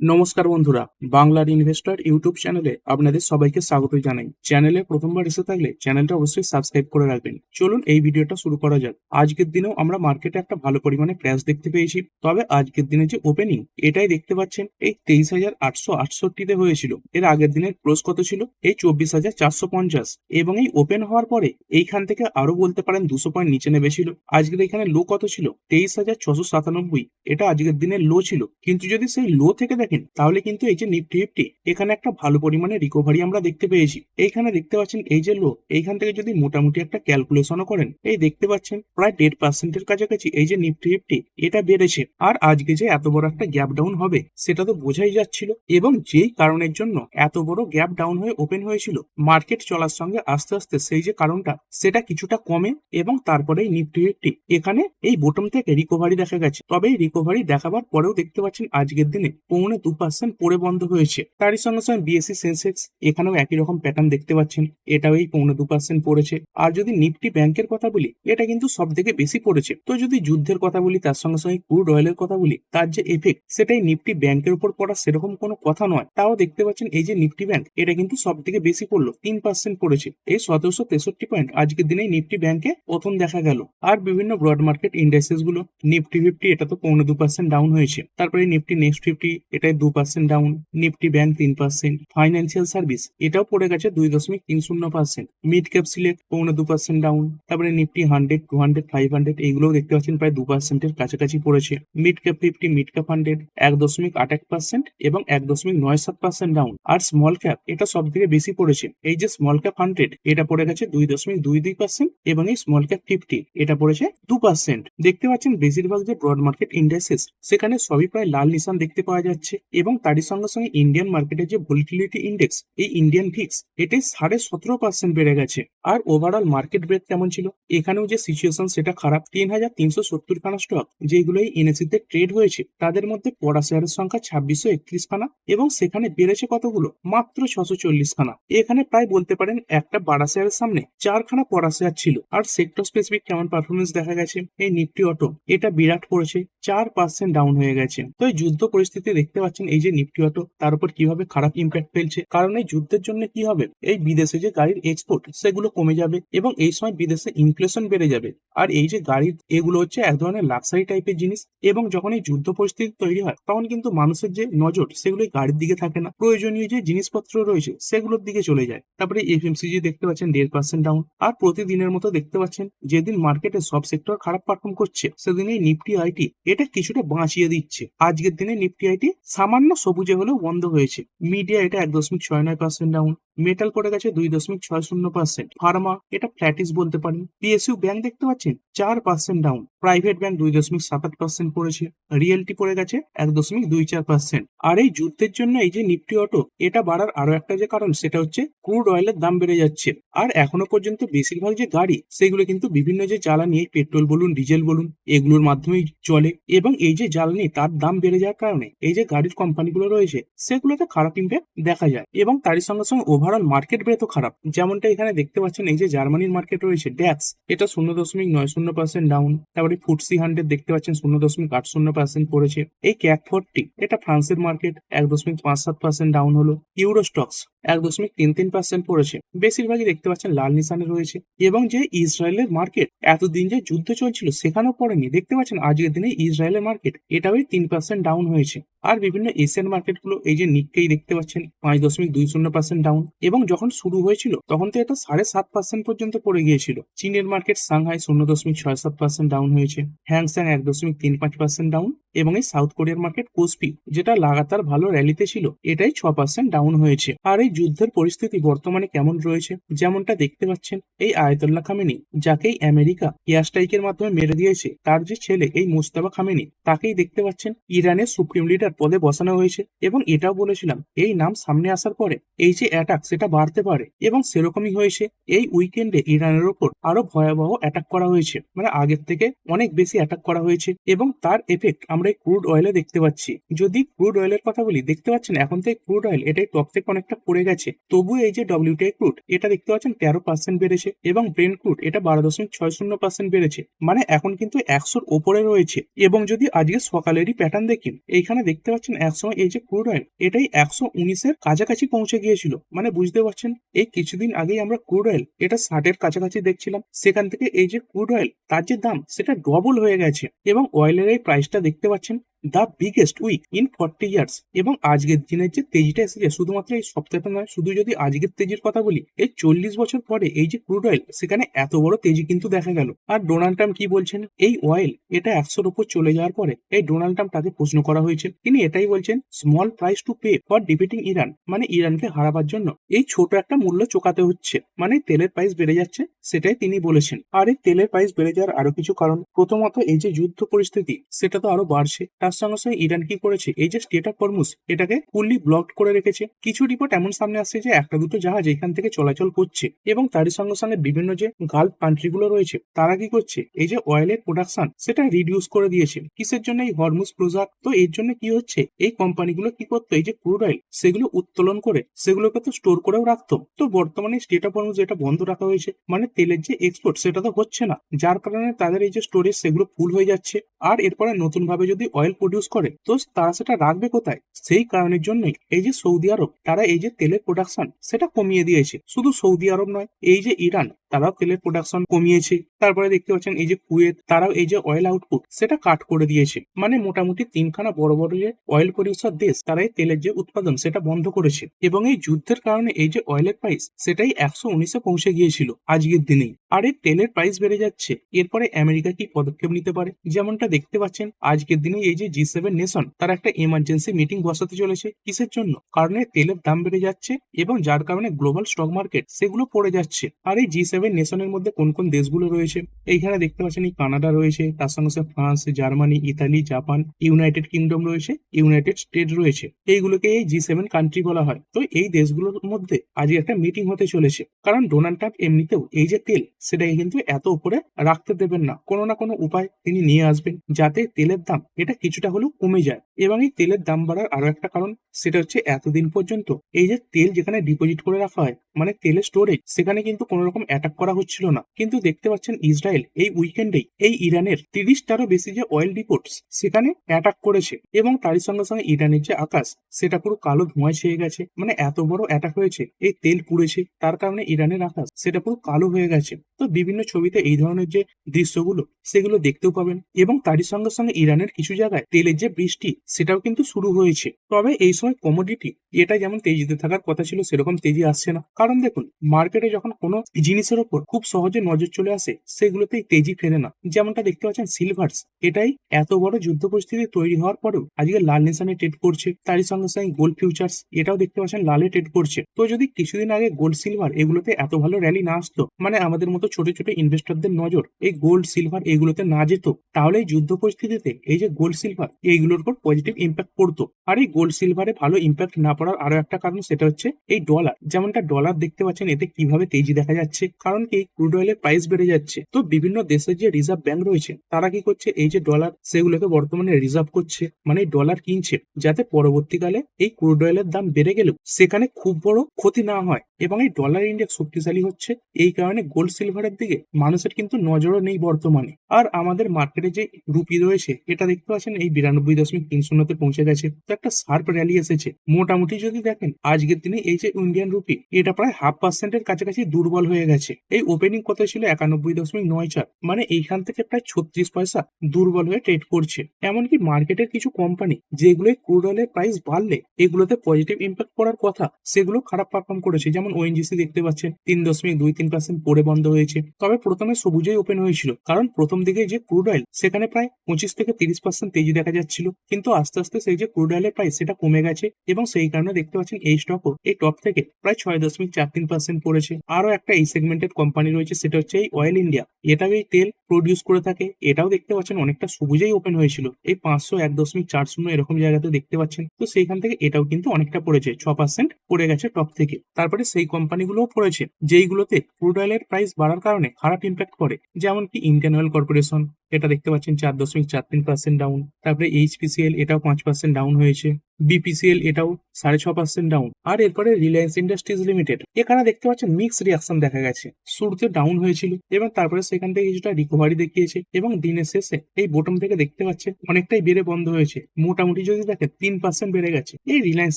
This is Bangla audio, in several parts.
নমস্কার বন্ধুরা, বাংলার ইনভেস্টর ইউটিউব চ্যানেলে আপনাদের সবাইকে স্বাগত জানাই। চ্যানেলে প্রথমবার এসে থাকলে চ্যানেলটা অবশ্যই সাবস্ক্রাইব করে রাখবেন। চলুন এই ভিডিওটা শুরু করা যাক। আজকের দিনেও আমরা মার্কেটে একটা ভালো পরিমাণে ক্র্যাশ দেখতে পেয়েছি। তবে আজকের দিনে যে ওপেনিং এটাই দেখতে পাচ্ছেন এই 23,868-তে হয়েছিল। এর আগের দিনের ক্লোজ কত ছিল? এই 24,450। এবং এই ওপেন হওয়ার পরে এইখান থেকে আরো বলতে পারেন 200 পয়েন্ট নিচে নেমেছিল। আজকের এখানে লো কত ছিল? 23,697। এটা আজকের দিনের লো ছিল, কিন্তু যদি সেই লো থেকে দেখেন তাহলে কিন্তু এই যে নিফটি ফিফটি এখানে একটা ভালো পরিমাণে রিকভারি আমরা দেখতে পেয়েছি। এইখানে দেখতে পাচ্ছেন এই যে লো, এইখান থেকে যদি মোটামুটি একটা ক্যালকুলেশনও করেন, এই দেখতে পাচ্ছেন প্রায় 1.5%-এর কাছাকাছি এই যে নিফটি ফিফটি এটা বেড়েছে। আর আজকে যে এত বড় একটা গ্যাপ ডাউন হবে সেটা তো বোঝাই যাচ্ছিল, এবং যেই কারণের জন্য এত বড় গ্যাপ ডাউন হয়ে ওপেন হয়েছিল, মার্কেট চলার সঙ্গে আস্তে আস্তে সেই যে কারণটা সেটা কিছুটা কমে, এবং তারপরেই নিফটি ফিফটি এখানে এই বোটম থেকে রিকভারি দেখা গেছে। তবে এই রিকভারি দেখাবার পরেও দেখতে পাচ্ছেন আজকের দিনে 2.5% পড়ে বন্ধ হয়েছে। তারই সঙ্গে সঙ্গে বিএসসি সেন্সেক্স এখানেও একই রকম প্যাটার্ন দেখতে পাচ্ছেন, এটাও এই 2.5% পড়েছে। আর যদি নিফটি ব্যাংকের কথা বলি, এটা কিন্তু সব থেকে বেশি পড়েছে। তো যদি যুদ্ধের কথা বলি, তার সঙ্গে সঙ্গে ক্রুড অয়েলের কথা বলি, তার যে এফেক্ট সেটাই নিফটি ব্যাংকের উপর পড়া সেরকম কোনো কথা নয়। তাও দেখতে পাচ্ছেন এই যে নিফটি ব্যাংক এটা কিন্তু সব থেকে বেশি পড়লো, 3% পড়েছে। এই 1763 পয়েন্ট আজকের দিনে নিফটি ব্যাংকে প্রথম দেখা গেল। আর বিভিন্ন ব্রড মার্কেট ইন্ডাইসেস গুলো, নিফটি ফিফটি এটা তো 2.5% ডাউন হয়েছে। তারপরে নিফটি নেক্সট ফিফটি এটাই 2% down, Nifty bank 3%, financial service এটাও পড়ে গেছে 2.30%, মিড ক্যাপ সিলেক্ট 2.5% ডাউন। তারপরে নিফটি 100, 200, 500 এইগুলোও দেখতে পাচ্ছেন প্রায় 2%-এর কাছাকাছি পড়েছে। Mid cap fifty, mid cap 100 1.81% এবং 1.97% ডাউন। আর স্মল ক্যাপ এটা সব থেকে বেশি পড়েছে। এই যে স্মল ক্যাপ 100 এটা পড়ে গেছে 2.22% এবং এই স্মল ক্যাপ 50 এটা পড়েছে 2%। দেখতে পাচ্ছেন বেশিরভাগ যে ব্রড মার্কেট ইন্ডাইসেস সেখানে সবই প্রায় লাল নিশান দেখতে পাওয়া যাচ্ছে। এবং তারই সঙ্গে সঙ্গে ইন্ডিয়ান মার্কেটের যে ভলিটিলিটি ইন্ডেক্স, এই ইন্ডিয়ান ভিক্স এটাই 17.5% বেড়ে গেছে। আর ওভারঅল মার্কেট ব্রেক কেমন ছিল? এখানেও যে সিচুয়েশন সেটা খারাপ। 3,370 খানা স্টক যেগুলো এই এনএসসি তে ট্রেড হয়েছে, তাদের মধ্যে পড়া শেয়ারের সংখ্যা 2631 খানা, এবং সেখানে বেড়েছে কতগুলো? মাত্র 640 খানা। এখানে প্রায় বলতে পারেন একটা বাড়া শেয়ারের সামনে 4খানা পড়া শেয়ার ছিল। আর সেক্টর স্পেসিফিক কেমন পারফরমেন্স দেখা গেছে? এই নিফটি অটো এটা বিরাট পড়েছে, 4% ডাউন হয়ে গেছে। তো এই যুদ্ধ পরিস্থিতি দেখতে পাচ্ছেন এই যে নিফটি অটো তার উপর কিভাবে খারাপ ইম্প্যাক্ট ফেলছে। কারণ এই যুদ্ধের জন্য কি হবে, এই বিদেশে যে গাড়ির এক্সপোর্ট সেগুলো কমে যাবে, এবং এই সময় বিদেশে ইনফ্লেশন বেড়ে যাবে। আর এই যে গাড়ির এগুলো হচ্ছে এক ধরনের লাক্সারি টাইপের জিনিস, এবং যখন এই যুদ্ধ পরিস্থিতি তৈরি হয় তখন কিন্তু মানুষের যে নজর সেগুলো গাড়ির দিকে থাকে না, প্রয়োজনীয় যে জিনিসপত্র রয়েছে সেগুলোর দিকে চলে যায়। তারপরে এফএমসিজি দেখতে পাচ্ছেন 1.5% ডাউন। আর প্রতিদিনের মতো দেখতে পাচ্ছেন যেদিন মার্কেটে সব সেক্টর খারাপ পারফর্ম করছে সেদিন এই নিফটি আইটি এটা কিছুটা বাঁচিয়ে দিচ্ছে। আজকের দিনে নিফটি আইটি সামান্য সবুজে হলেও বন্ধ হয়েছে। মিডিয়া এটা 1.69% ডাউন, মেটাল পড়ে গেছে 2.60%, ফার্মা এটা ফ্ল্যাটিস বলতে পারেন। পিএসইউ ব্যাংক দেখতে পাচ্ছেন 4% ডাউন, প্রাইভেট ব্যাংক 2.78% পড়েছে, রিয়েলটি পড়ে গেছে 1.24%। আর এই যুদ্ধের জন্য এই যে নিফটি অটো এটা বাড়ার আরো একটা যে কারণ সেটা হচ্ছে ক্রুড অয়েলের দাম বেড়ে যাচ্ছে। আর এখনো পর্যন্ত বেশিরভাগ যে গাড়ি সেগুলো কিন্তু বিভিন্ন যে জ্বালানি, পেট্রোল বলুন ডিজেল বলুন এগুলোর মাধ্যমেই চলে, এবং এই যে জ্বালানি তার দাম বেড়ে যাওয়ার কারণে এই যে গাড়ির কোম্পানিগুলো রয়েছে সেগুলোতে খারাপ ইম্প্যাক্ট দেখা যায়। এবং তারই সঙ্গে সঙ্গে ওভারঅল মার্কেট ব্রেথও খারাপ। যেমনটা এখানে দেখতে পাচ্ছেন এই যে জার্মানির মার্কেট রয়েছে ড্যাক্স এটা 0.90% ডাউন। তারপরে ফুটসি 100 দেখতে পাচ্ছেন 0.80% পড়েছে। এই ক্যাক 40 এটা ফ্রান্সের মার্কেট 1.57% ডাউন হলো। ইউরো স্টক্স 1.33% পড়েছে। বেশিরভাগই দেখতে পাচ্ছেন লাল নিশানে রয়েছে। এবং যে ইসরায়েলের মার্কেট এতদিন যে যুদ্ধ চলছিল সেখানেও পড়েনি, দেখতে পাচ্ছেন আজকের দিনে ইসরায়েলের মার্কেট এটাও 3% ডাউন হয়েছে। আর বিভিন্ন এশিয়ান মার্কেট গুলো এই যে নিক্কেই দেখতে পাচ্ছেন 5.20% ডাউন, এবং যখন শুরু হয়েছিল তখন তো এটা 7.5% পর্যন্ত পড়ে গিয়েছিল। চীনের মার্কেট সাংহাই 0.67% ডাউন হয়েছে, হ্যাংসেং 1.35% ডাউন, এবং এই সাউথ কোরিয়ার মার্কেট কোসপি যেটা লাগাতার ভালো র্যালিতে ছিল এটাই 6% ডাউন হয়েছে। আর এই যুদ্ধের পরিস্থিতি বর্তমানে কেমন রয়েছে, যেমনটা দেখতে পাচ্ছেন এই আয়াতুল্লাহ খামেনি যাকেই আমেরিকা এয়ার স্ট্রাইকের মাধ্যমে মেরে দিয়েছে, তার যে ছেলে এই মোস্তাফা খামেনি তাকেই দেখতে পাচ্ছেন ইরানের সুপ্রিম লিডার পদে বসানো হয়েছে। এবং এটাও বলেছিলাম এই নাম সামনে আসার পরে এই যে অ্যাটাক সেটা বাড়তে পারে, এবং সেরকমই হয়েছে। এই উইকেন্ডে ইরানের ওপর আরো ভয়াবহ অ্যাটাক করা হয়েছে, মানে আগের থেকে অনেক বেশি অ্যাটাক করা হয়েছে, এবং তার এফেক্ট আমরা এই ক্রুড অয়েলে দেখতে পাচ্ছি। যদি ক্রুড অয়েলের কথা বলি, দেখতে পাচ্ছেন এখন তো এই ক্রুড অয়েল এটাই টপ থেকে অনেকটা পড়ে গেছে, তবু এই যে ডব্লিউটিআই ক্রুড এটা দেখতে পাচ্ছেন 13% বেড়েছে, এবং ব্রেন্ট ক্রুড এটা 12.60% বেড়েছে, মানে এখন কিন্তু 100-র ওপরে রয়েছে। এবং যদি আজকে সকালেরই প্যাটার্ন দেখি, এইখানে দেখতে দেখতে পাচ্ছেন একসময় এই যে ক্রুড অয়েল এটাই 119-এর কাছাকাছি পৌঁছে গিয়েছিল। মানে বুঝতে পারছেন এই কিছুদিন আগেই আমরা ক্রুড অয়েল এটা 60-এর কাছাকাছি দেখছিলাম, সেখান থেকে এই যে ক্রুড অয়েল তার যে দাম সেটা ডবল হয়ে গেছে এবং অয়েলের এই প্রাইসটা দেখতে পাচ্ছেন the biggest week in 40 years. এবং আজকের দিনের যে তেজিটা এসেছে শুধুমাত্র এই সপ্তাহটা নয়, শুধু যদি আজকের তেজির কথা বলি, এই 40 বছর পরে এই যে ক্রুড অয়েল সেখানে এত বড় তেজি কিন্তু দেখা গেল। আর ডোনাল্ড ট্রাম্প কি বলছেন, এই অয়েল এটা 100-র উপর চলে যাওয়ার পরে এই ডোনাল্ড ট্রাম্প তাকে প্রশ্ন করা হয়েছে, তিনি এটাই বলছেন small price to pay for defeating Iran, মানে ইরানকে হারাবার জন্য এই ছোট একটা মূল্য চোকাতে হচ্ছে, মানে তেলের প্রাইস বেড়ে যাচ্ছে, সেটাই তিনি বলেছেন। আর এই তেলের প্রাইস বেড়ে যাওয়ার আরো কিছু কারণ, প্রথমত এই যে যুদ্ধ পরিস্থিতি সেটা তো আরো বাড়ছে, তার সঙ্গে সঙ্গে ইরান কি করেছে এই যে স্টেট অফ হরমুজ এটাকে ফুললি ব্লক করে রেখেছে। কিছু রিপোর্ট এমন সামনে আসছে যে একটা দুটো জাহাজ এখান থেকে চলাচল করছে এবং তারই সঙ্গে সঙ্গে বিভিন্ন যে গালফ কান্ট্রি গুলো রয়েছে তারা কি করছে এই যে অয়েলের প্রোডাকশন সেটা রিডিউস করে দিয়েছে। কিসের জন্য, এই হরমুজ ক্লোজার। তো এর জন্য কি হচ্ছে, এই কোম্পানিগুলো কি করতো এই যে ক্রুড অয়েল সেগুলো উত্তোলন করে সেগুলোকে তো স্টোর করেও রাখতো। তো বর্তমানে স্টেট অফ হরমুজ এটা বন্ধ রাখা হয়েছে, মানে তেলের যে এক্সপোর্ট সেটা তো হচ্ছে না, যার কারণে তাদের এই যে স্টোরেজ সেগুলো ফুল হয়ে যাচ্ছে। আর এরপরে নতুন ভাবে যদি অয়েল প্রডিউস করে তো তারা সেটা রাখবে কোথায়, সেই কারণের জন্যই এই যে সৌদি আরব তারা এই যে তেলের প্রোডাকশন সেটা কমিয়ে দিয়েছে। শুধু সৌদি আরব নয়, এই যে ইরান তারাও তেলের প্রোডাকশন কমিয়েছে। তারপরে দেখতে পাচ্ছেন এই যে কুয়েত তারাও এই যে অয়েল আউটপুট সেটা কাট করে দিয়েছে। মানে মোটামুটি তিনখানা বড় বড় যে অয়েল প্রডিউসার দেশ তারা এই তেলের যে উৎপাদন সেটা বন্ধ করেছে এবং এই যুদ্ধের কারণে এই যে অয়েলের প্রাইস সেটাই 119-এ পৌঁছে গিয়েছিল আজকের দিনেই। আর এই তেলের প্রাইস বেড়ে যাচ্ছে, এরপরে আমেরিকা কি পদক্ষেপ নিতে পারে, যেমনটা দেখতে পাচ্ছেন আজকের দিনে এই যে G7 নেশন তারা একটা এমার্জেন্সি মিটিং বসাতে চলেছে। কিসের জন্য, কারণে তেলের দাম বেড়ে যাচ্ছে এবং যার কারণে গ্লোবাল স্টক মার্কেট সেগুলো পড়ে যাচ্ছে। আর এই G7 নেশনের মধ্যে কোন কোন দেশগুলো রয়েছে, এইখানে দেখতে পাচ্ছেন এই কানাডা রয়েছে, তার সঙ্গে সঙ্গে France, Germany, Italy, Japan, United kingdom রয়েছে, ইউনাইটেড স্টেট রয়েছে, এইগুলোকে এই G7 কান্ট্রি বলা হয়। তো এই দেশগুলোর মধ্যে আজকে একটা মিটিং হতে চলেছে, কারণ ডোনাল্ড ট্রাম্প এমনিতেও এই যে তেল সেটাকে কিন্তু এত উপরে রাখতে দেবেন না, কোনো না কোনো উপায় তিনি নিয়ে আসবেন যাতে তেলের দাম এটা কিছুটা হলেও কমে যায়। এবং এই তেলের দাম বাড়ার আরো একটা কারণ, সেটা হচ্ছে এতদিন পর্যন্ত এই যে তেল যেখানে ডিপোজিট করে রাখা হয় মানে তেলের স্টোরেজ, সেখানে কিন্তু কোনো রকম অ্যাটাক করা হচ্ছিল না। কিন্তু দেখতে পাচ্ছেন ইসরায়েল এই উইকেন্ডেই এই ইরানের 30টারও বেশি যে অয়েল ডিপোর্টস সেখানে অ্যাটাক করেছে এবং তারই সঙ্গে সঙ্গে ইরানের যে আকাশ সেটা পুরো কালো ধোঁয়ায় ছেয়ে গেছে। মানে এত বড় অ্যাটাক হয়েছে, এই তেল পুড়েছে, তার কারণে ইরানের আকাশ সেটা পুরো কালো হয়ে গেছে। তো বিভিন্ন ছবিতে এই ধরনের যে দৃশ্যগুলো সেগুলো দেখতেও পাবেন এবং তারই সঙ্গে সঙ্গে ইরানের কিছু জায়গায় তেলের যে বৃষ্টি সেটাও কিন্তু শুরু হয়েছে। তবে এই সময় কমোডিটি এটা যেমন তেজিতে থাকার কথা ছিল সেরকম তেজি আসছে না, কারণ দেখুন মার্কেটে যখন কোনো জিনিসের ওপর খুব সহজে নজর চলে আসে সেগুলোতেই তেজি ফেরে না। যেমনটা দেখতে পাচ্ছেন সিলভার্স, এটাই এত বড় যুদ্ধ পরিস্থিতি তৈরি হওয়ার পরেও আজকে লাল নিশানে ট্রেড করছে। তারই সঙ্গে সঙ্গে গোল্ড ফিউচার্স এটাও দেখতে পাচ্ছেন লালে ট্রেড করছে। তো যদি কিছুদিন আগে গোল্ড সিলভার এগুলোতে এত ভালো র্যালি না আসতো, মানে আমাদের মতো ছোট ছোট ইনভেস্টরদের নজর এই গোল্ড সিলভার এগুলোতে না যেত, তাহলে এই যুদ্ধ পরিস্থিতিতে এই যে গোল্ড সিলভার এইগুলোর উপর পজিটিভ ইম্প্যাক্ট পড়তো। আর এই গোল্ড সিলভারে ভালো ইম্প্যাক্ট না পড়ার আরো একটা কারণ, সেটা হচ্ছে এই ডলার। যেমনটা ডলার দেখতে পাচ্ছেন এতে কিভাবে তেজি দেখা যাচ্ছে, কারণ কি ক্রুড অয়েলের প্রাইস বেড়ে যাচ্ছে। তো বিভিন্ন দেশের যে রিজার্ভ ব্যাংক রয়েছে তারা কি করছে এই যে ডলার সেগুলোকে বর্তমানে রিজার্ভ করছে, মানে ডলার কিনছে যাতে পরবর্তীকালে এই ক্রুড অয়েলের দাম বেড়ে গেলেও সেখানে খুব বড় ক্ষতি না হয় এবং এই ডলার ইন্ডেক্স শক্তিশালী হচ্ছে। এই কারণে গোল্ড সিলভারের দিকে মানুষের কিন্তু নজরও নেই বর্তমানে। আর আমাদের মার্কেটে যে রুপি রয়েছে এটা দেখতে পাচ্ছেন এই 92.30-তে পৌঁছে গেছে। তো একটা শার্প র্যালি এসেছে। মোটামুটি যদি দেখেন আজকের দিনে এই যে ইন্ডিয়ান রুপি এটা প্রায় 0.5%-এর কাছাকাছি দুর্বল হয়ে গেছে। এই ওপেনিং কত ছিল 91.94, মানে এইখান থেকে প্রায় 36 পয়সা দুর্বল হয়ে ট্রেড করছে। এমনকি মার্কেটের কিছু কোম্পানি যেগুলো ক্রুড অয়েলের প্রাইস বাড়লে এগুলোতে পজিটিভ ইম্প্যাক্ট পড়ার কথা সেগুলো খারাপ পারফর্ম করেছে। যেমন ওএনজিসি দেখতে পাচ্ছেন 3.23% পড়ে বন্ধ হয়েছে। তবে প্রথমে সবুজেই ওপেন হয়েছিল, কারণ প্রথম দিকে যে ক্রুড অয়েল সেখানে প্রায় 25-30% তেজি দেখা যাচ্ছিল, কিন্তু আস্তে আস্তে সেই যে ক্রুড অয়েলের প্রাইস সেটা কমে গেছে এবং সেই কারণে দেখতে পাচ্ছেন এই স্টকও এই টপ থেকে প্রায় 6.43% পড়েছে। আরো একটা এই সেগমেন্টের কোম্পানি রয়েছে সেটা হচ্ছে এই অয়েল ইন্ডিয়া, এটাও এই তেল প্রডিউস করে থাকে। এটাও দেখতে পাচ্ছেন অনেকটা সবুজেই ওপেন হয়েছিল, এই 501.40 এরকম জায়গাতে দেখতে পাচ্ছেন। তো সেইখান থেকে এটাও কিন্তু অনেকটা পড়েছে, 6% পড়ে গেছে টপ থেকে। তারপরে সেই কোম্পানিগুলোও পড়েছে যেইগুলোতে ক্রুড অয়েলের প্রাইস বাড়ার কারণে খারাপ ইম্প্যাক্ট পড়ে, যেমন কি ইন্ডিয়ান অয়েল কর্পোরেশন, এটা দেখতে পাচ্ছেন 4.43% ডাউন। তারপরে HPCL এটাও 5% ডাউন হয়েছে। বিপিসিএল এটাও 6.5% ডাউন। আর এরপরে রিলায়েন্স ইন্ডাস্ট্রিজ লিমিটেড, এখানে দেখতে পাচ্ছেন মিক্স রিয়াকশন দেখা গেছে। শুরুতে ডাউন হয়েছিল এবং তারপরে সেখান থেকে কিছুটা রিকভারি দেখিয়েছে এবং দিনের শেষে এই বোটম থেকে দেখতে পাচ্ছেন অনেকটাই বেড়ে বন্ধ হয়েছে। মোটামুটি যদি দেখেন 3% বেড়ে গেছে। এই রিলায়েন্স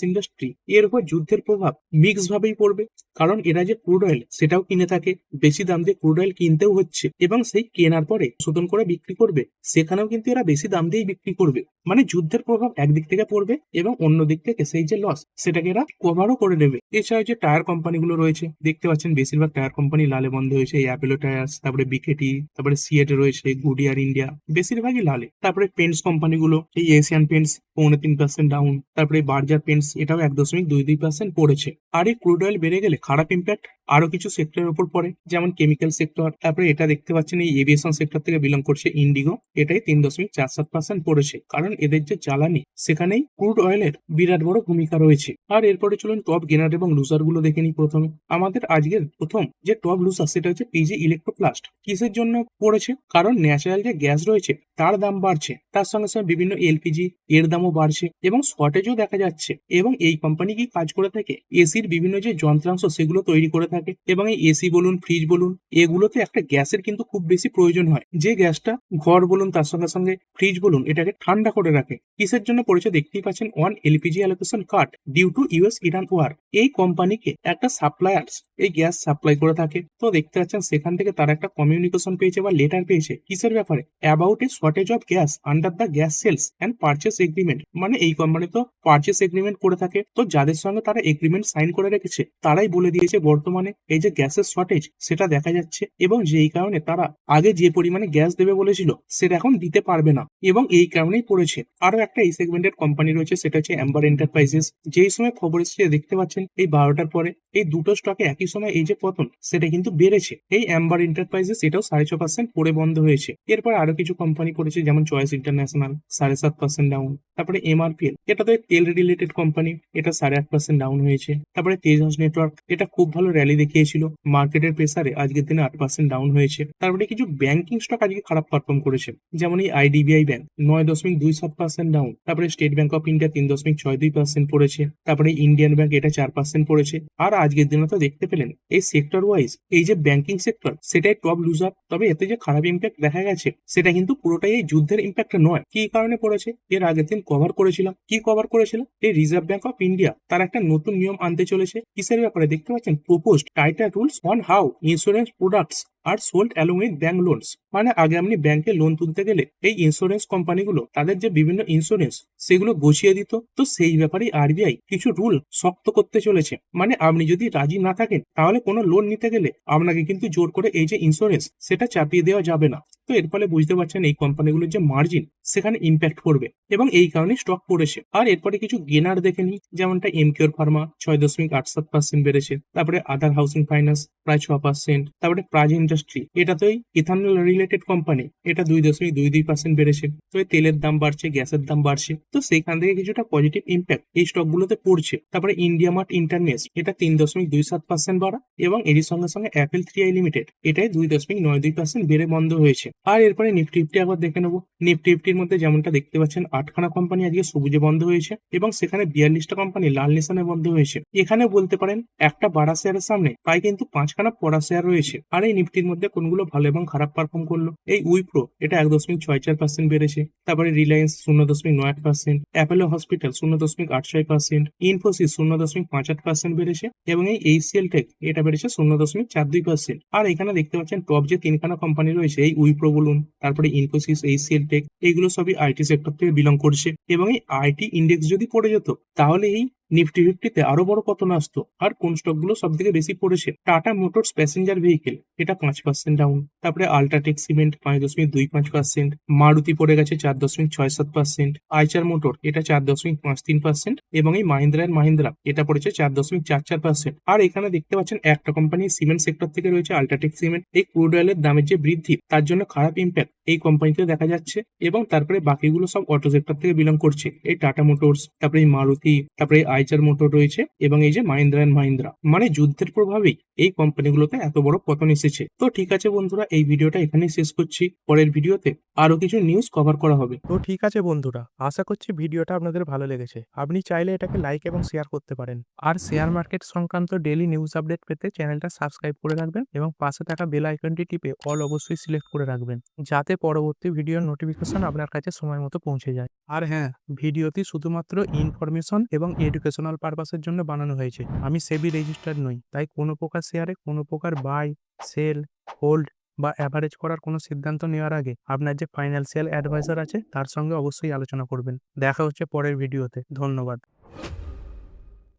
ইন্ডাস্ট্রি এর উপর যুদ্ধের প্রভাব মিক্স ভাবেই পড়বে, কারণ এরা যে ক্রুড অয়েল সেটাও কিনে থাকে, বেশি দাম দিয়ে ক্রুড অয়েল কিনতেও হচ্ছে এবং সেই কেনার পরে শোধন করে বিক্রি করবে, সেখানেও কিন্তু এরা বেশি দাম দিয়েই বিক্রি করবে। মানে যুদ্ধের প্রভাব একদিক থেকে পড়বে এবং অন্য দিক থেকে সেই যে লস সেটাকে এরা কভারও করে নেবে। এছাড়াও যে টায়ার কোম্পানিগুলো রয়েছে দেখতে পাচ্ছেন বেশিরভাগ টায়ার কোম্পানি লালে বন্ধ হয়েছে। এই অ্যাপোলো টায়ার্স, তারপরে বিকেটি, তারপরে সিয়েট রয়েছে, গুডিয়ার ইন্ডিয়া, বেশিরভাগই লালে। তারপরে পেন্টস কোম্পানিগুলো এই এশিয়ান পেন্টস 3.5% ডাউন, তারপরে বার্জার পেন্টস এটাও 1.22% পড়েছে। আর এই ক্রুড অয়েল বেড়ে গেলে খারাপ ইম্প্যাক্ট আরো কিছু সেক্টরের উপর পড়ে, যেমন কেমিক্যাল সেক্টর। তারপরে এটা দেখতে পাচ্ছেন এই এভিয়েশন সেক্টর থেকে বিলং করছে ইন্ডিগো, এটাই 3.47% পড়েছে, কারণ এদের যে জ্বালানি সেখানেই ক্রুড অয়েলের বিরাট বড় ভূমিকা রয়েছে। আর এরপরে চলুন টপ গেনার এবং লুজার গুলো দেখে নিই। প্রথমে আমাদের আজকের প্রথম যে টপ লুজার সেটা হচ্ছে পিজি ইলেকট্রোপ্লাস্ট। কিসের জন্য পড়েছে? কারণ ন্যাচারাল যে গ্যাস রয়েছে তার দাম বাড়ছে, তার সঙ্গে সঙ্গে বিভিন্ন এলপিজি এর দামও বাড়ছে এবং শর্টেজও দেখা যাচ্ছে। এবং এই কোম্পানি কি কাজ করে থাকে, এসির বিভিন্ন যে যন্ত্রাংশ সেগুলো তৈরি করে থাকে এবং এই এসি বলুন, ফ্রিজ বলুন, এগুলোতে একটা গ্যাসের কিন্তু খুব বেশি প্রয়োজন হয়, যে গ্যাসটা ঘর বলুন তার সঙ্গে সঙ্গে ফ্রিজ বলুন এটাকে ঠান্ডা করে রাখে। কিসের জন্য পড়েছে? দেখতেই পাচ্ছেন, one LPG allocation cut due to US Iran war. এই কোম্পানিকে একটা সাপ্লায়ার্স এই গ্যাস সাপ্লাই করে থাকে, তো দেখতে পাচ্ছেন সেখান থেকে তারা একটা কমিউনিকেশন পেয়েছে বা লেটার পেয়েছে। কিসের ব্যাপারে? About a shortage of gas under the gas sales and purchase agreement. মানে এই কোম্পানি তো পারচেস এগ্রিমেন্ট করে থাকে, তো যাদের সঙ্গে তারা এগ্রিমেন্ট সাইন করে রেখেছে তারাই বলে দিয়েছে বর্তমানে এই যে গ্যাসের শর্টেজ সেটা দেখা যাচ্ছে এবং যেই কারণে তারা আগে যে পরিমাণে গ্যাস দেবে বলেছিল সেটা এখন দিতে পারবে না, এবং এই কারণেই পড়েছে। আরো একটা এই সেগমেন্টের কোম্পানি রয়েছে, সেটা হচ্ছে অ্যাম্বার এন্টারপ্রাইজেস। যেই সময় খবর এসেছে দেখতে পাচ্ছেন এই 12টার পরে এই দুটো স্টকে একই সময় এই যে পতন সেটা কিন্তু বেড়েছে। এই অ্যাম্বার এন্টারপ্রাইজেস এটাও 6.5% পড়ে বন্ধ হয়েছে। এরপর আরো কিছু কোম্পানি পড়েছে, যেমন চয়েস ইন্টারন্যাশনাল 7.5% ডাউন। তারপরে এমআরপিএল, এটা তো তেল রিলেটেড কোম্পানি, এটা 8.5% ডাউন হয়েছে। তারপরে তেজাস নেটওয়ার্ক, এটা খুব ভালো র্যালি দেখিয়েছিল, মার্কেটের প্রেসারে আজকের দিনে 8% ডাউন হয়েছে। তারপরে কিছু ব্যাংকিং স্টক আজকে খারাপ পারফর্ম করেছে, যেমন এই আইডিবিআই ব্যাংক 9.27% ডাউন। তারপরে স্টেট ব্যাংক অফ ইন্ডিয়া 3.62% পড়েছে। তারপরে ইন্ডিয়ান ব্যাংক এটা 4% পড়েছে। আর আজকের দিনে তো দেখতে পেলেন এই সেক্টর ওয়াইজ এই যে ব্যাংকিং সেক্টর সেটাই টপ লুজার। তবে এতে যে খারাপ ইম্প্যাক্ট দেখা গেছে সেটা কিন্তু পুরোটাই এই যুদ্ধের ইম্প্যাক্ট নয়। কি কারণে পড়েছে এর আগের দিন কভার করেছিলাম। কি কভার করেছিল? এই রিজার্ভ ব্যাংক অফ ইন্ডিয়া তার একটা নতুন নিয়ম আনতে চলেছে। কিসের ব্যাপারে? দেখতে পাচ্ছেন, proposed titre rules on how insurance products are sold along with bank loans. মানে আগে আপনি ব্যাংকে লোন তুলতে গেলে এই ইন্স্যুরেন্স কোম্পানিগুলো তাদের যে বিভিন্ন ইন্স্যুরেন্স সেগুলো বসিয়ে দিত, তো সেই ব্যাপারেই আরবিআই কিছু রুল শক্ত করতে চলেছে। মানে আপনি যদি রাজি না থাকেন তাহলে কোনো লোন নিতে গেলে আপনাকে কিন্তু জোর করে এই যে ইন্স্যুরেন্স সেটা চাপিয়ে দেওয়া যাবে না। তো এর ফলে বুঝতে পারছেন এই কোম্পানিগুলোর যে মার্জিন সেখানে ইম্প্যাক্ট পড়বে এবং এই কারণে স্টক পড়েছে। আর এরপরে কিছু গেনার দেখে নিই, যেমনটা এমকিউর ফার্মা 6.87% বেড়েছে। তারপরে আধার হাউসিং ফাইন্যান্স প্রায় 6%। তারপরে প্রাজ ইন্ডাস্ট্রি, এটা তো ইথানল রিলেটেড কোম্পানি, এটা 2.22% বেড়েছে। তো এই তেলের দাম বাড়ছে, গ্যাসের দাম বাড়ছে, তো সেইখান থেকে কিছুটা পজিটিভ ইম্প্যাক্ট এই স্টক গুলোতে পড়ছে। তারপরে ইন্ডিয়া মার্ট ইন্টারনেট, এটা 3.27% বাড়া এবং এর সঙ্গে সঙ্গে অ্যাপেল 3i লিমিটেড এটাই 2.92% বেড়ে বন্ধ হয়েছে। আর এরপরে নিফটি ফিফটি আবার দেখে নেবো। নিফটি ফিফটির মধ্যে যেমনটা দেখতে পাচ্ছেন 8খানা কোম্পানি আজকে সবুজে বন্ধ হয়েছে এবং সেখানে 42টা কোম্পানি লাল নিশানে বন্ধ হয়েছে। এখানে বলতে পারেন একটা বাড়া শেয়ারের সামনে প্রায় কিন্তু 5খানা পড়া শেয়ার রয়েছে। আর এই নিফটির মধ্যে কোনগুলো ভালো এবং খারাপ পারফর্ম করলো? এই উইপ্রো, এটা 1.64% বেড়েছে। তারপরে রিলায়েন্স 0.98%, অ্যাপোলো হসপিটাল 0.86%, ইনফোসিস 0.58% বেড়েছে এবং এই এইচসিএল টেক এটা বেড়েছে 0.42%। আর এখানে দেখতে পাচ্ছেন টপ যে 3খানা কোম্পানি রয়েছে, এই উইপ্রো বলুন, তারপরে ইনফোসিস, এইচসিএল টেক, এইগুলো সবই আইটি সেক্টর থেকে বিলং করছে এবং এই আইটি ইন্ডেক্স যদি পড়ে যেত তাহলে এই নিফটি ফিফটিতে আরো বড় পতন আসতো। আর কোন স্টক গুলো সব থেকে বেশি পড়েছে? টাটা মোটরস প্যাসেঞ্জার ভেহিকেল, এটা 5% ডাউন। তারপরে আল্ট্রাটেক সিমেন্ট 5.25%, মারুতি পড়ে গেছে 4.67%, আইচার মোটর এটা 4.53% এবং এই মাহিন্দ্রা এন্ড মাহিন্দ্রা এটা পড়েছে 4.44%। আর এখানে দেখতে পাচ্ছেন একটা কোম্পানি সিমেন্ট সেক্টর থেকে রয়েছে, আল্ট্রাটেক সিমেন্ট। এই ক্রুড অয়েলের দামের যে বৃদ্ধি তার জন্য খারাপ ইম্প্যাক্ট এই কোম্পানিতে দেখা যাচ্ছে এবং তারপরে বাকিগুলো সব অটো সেক্টর থেকে বিলং করছে, এই টাটা মোটরস, তারপরে এই মারুতি, তারপরে আইচার মোটর রয়েছে এবং এই যে মাহিন্দ্রা অ্যান্ড মাহিন্দ্রা। মানে যুদ্ধের প্রভাবেই এই কোম্পানিগুলোতে এত বড় পতন এসেছে। তো ঠিক আছে বন্ধুরা, এই ভিডিওটা এখানেই শেষ করছি। পরের ভিডিওতে আরো কিছু নিউজ কভার করা হবে। তো ঠিক আছে বন্ধুরা, আশা করছি ভিডিওটা আপনাদের ভালো লেগেছে। আপনি চাইলে এটাকে লাইক এবং শেয়ার করতে পারেন। আর শেয়ার মার্কেট সংক্রান্ত ডেইলি নিউজ আপডেট পেতে চ্যানেলটা সাবস্ক্রাইব করে রাখবেন এবং পাশে থাকা বেল আইকনটি টিপে অল অবশ্যই সিলেক্ট করে রাখবেন, যাতে পরবর্তী ভিডিওর নোটিফিকেশন আপনার কাছে সময় মতো পৌঁছে যায়। আর হ্যাঁ, ভিডিওটি শুধুমাত্র ইনফরমেশন এবং এডুকেশনাল পারপাসের জন্য বানানো হয়েছে। আমি সেবি রেজিস্টার্ড নই, তাই কোনো প্রকার শেয়ারে কোনো প্রকার বাই, সেল, হোল্ড বা অ্যাভারেজ করার কোনো সিদ্ধান্ত নেওয়ার আগে আপনার যে ফাইন্যান্সিয়াল অ্যাডভাইজার আছে তার সঙ্গে অবশ্যই আলোচনা করবেন। দেখা হচ্ছে পরের ভিডিওতে। ধন্যবাদ।